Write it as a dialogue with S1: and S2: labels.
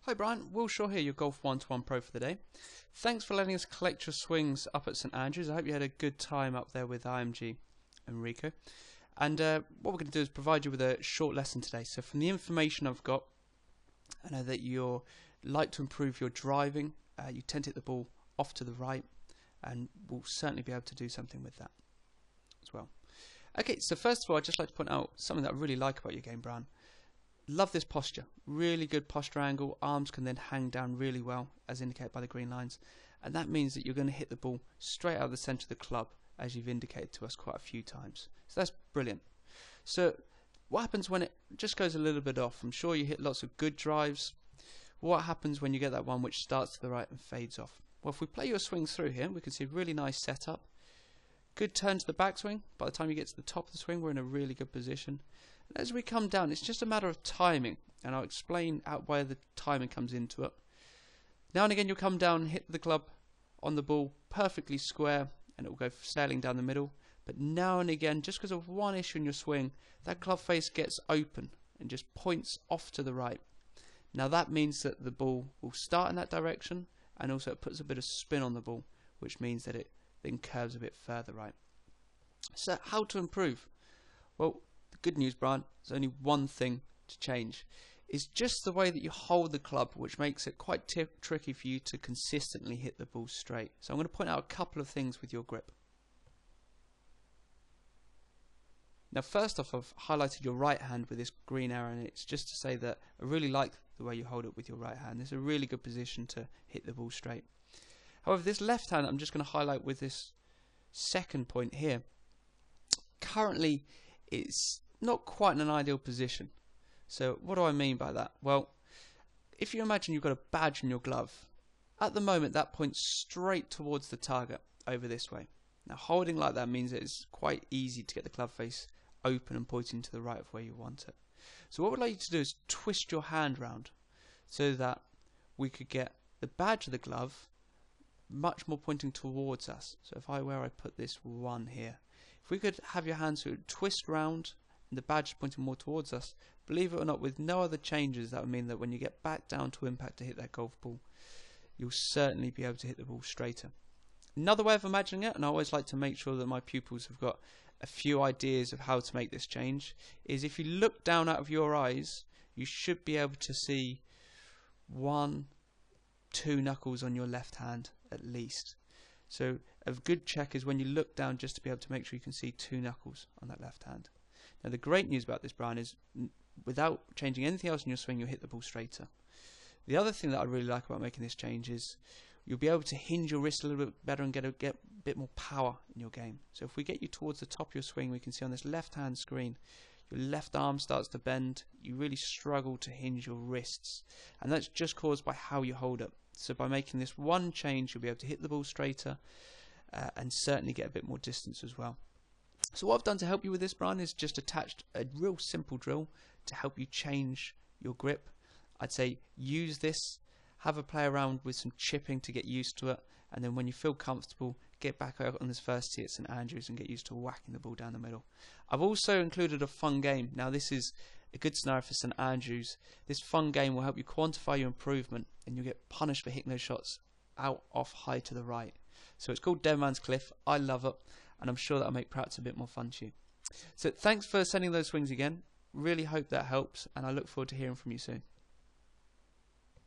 S1: Hi Brian, Will Shaw here, your Golf 1-to-1 Pro for the day. Thanks for letting us collect your swings up at St Andrews. I hope you had a good time up there with IMG and Rico. And what we're going to do is provide you with a short lesson today. So from the information I've got, I know that you like to improve your driving. You tend to hit the ball off to the right, and we'll certainly be able to do something with that as well. Okay, so first of all, I'd just like to point out something that I really like about your game, Brian. Love this posture, really good posture angle. Arms can then hang down really well, as indicated by the green lines, and that means that you're going to hit the ball straight out of the centre of the club, as you've indicated to us quite a few times. So that's brilliant. So what happens when it just goes a little bit off? I'm sure you hit lots of good drives. What happens when you get that one which starts to the right and fades off? Well, if we play your swings through here, we can see a really nice setup. Good turn to the backswing. By the time you get to the top of the swing, we're in a really good position. And as we come down, it's just a matter of timing, and I'll explain out where the timing comes into it. Now and again, you'll come down and hit the club on the ball perfectly square, and it will go sailing down the middle. But now and again, just because of one issue in your swing, that club face gets open and just points off to the right. Now that means that the ball will start in that direction, and also it puts a bit of spin on the ball, which means that it then curves a bit further right. So how to improve? Well, the good news, Brian, there's only one thing to change. It's just the way that you hold the club, which makes it quite tricky for you to consistently hit the ball straight. So I'm going to point out a couple of things with your grip. Now first off, I've highlighted your right hand with this green arrow, and it's just to say that I really like the way you hold it with your right hand. It's a really good position to hit the ball straight. However, this left hand I'm just going to highlight with this second point here. Currently it's not quite in an ideal position. So what do I mean by that? Well, if you imagine you've got a badge in your glove, at the moment that points straight towards the target over this way. Now holding like that means that it's quite easy to get the club face open and pointing to the right of where you want it. So what we'd like you to do is twist your hand round so that we could get the badge of the glove much more pointing towards us. So if I put this one here, if we could have your hand sort of twist round and the badge pointing more towards us, believe it or not, with no other changes, that would mean that when you get back down to impact to hit that golf ball, you'll certainly be able to hit the ball straighter. Another way of imagining it, and I always like to make sure that my pupils have got a few ideas of how to make this change, is if you look down out of your eyes, you should be able to see 1, 2 knuckles on your left hand at least. So a good check is when you look down, just to be able to make sure you can see 2 knuckles on that left hand. Now the great news about this, Brian, is without changing anything else in your swing, you'll hit the ball straighter. The other thing that I really like about making this change is you'll be able to hinge your wrist a little bit better and get a bit more power in your game. So if we get you towards the top of your swing, we can see on this left hand screen, your left arm starts to bend. You really struggle to hinge your wrists, and that's just caused by how you hold it. So by making this one change, you'll be able to hit the ball straighter and certainly get a bit more distance as well. So what I've done to help you with this, Brian, is just attached a real simple drill to help you change your grip. I'd say use this, have a play around with some chipping to get used to it, and then when you feel comfortable, get back out on this first tee at St Andrews and get used to whacking the ball down the middle. I've also included a fun game. Now this is a good scenario for St Andrews. This fun game will help you quantify your improvement, and you'll get punished for hitting those shots out off high to the right. So it's called Dead Man's Cliff. I love it, and I'm sure that'll make practice a bit more fun to you. So thanks for sending those swings again. Really hope that helps, and I look forward to hearing from you soon.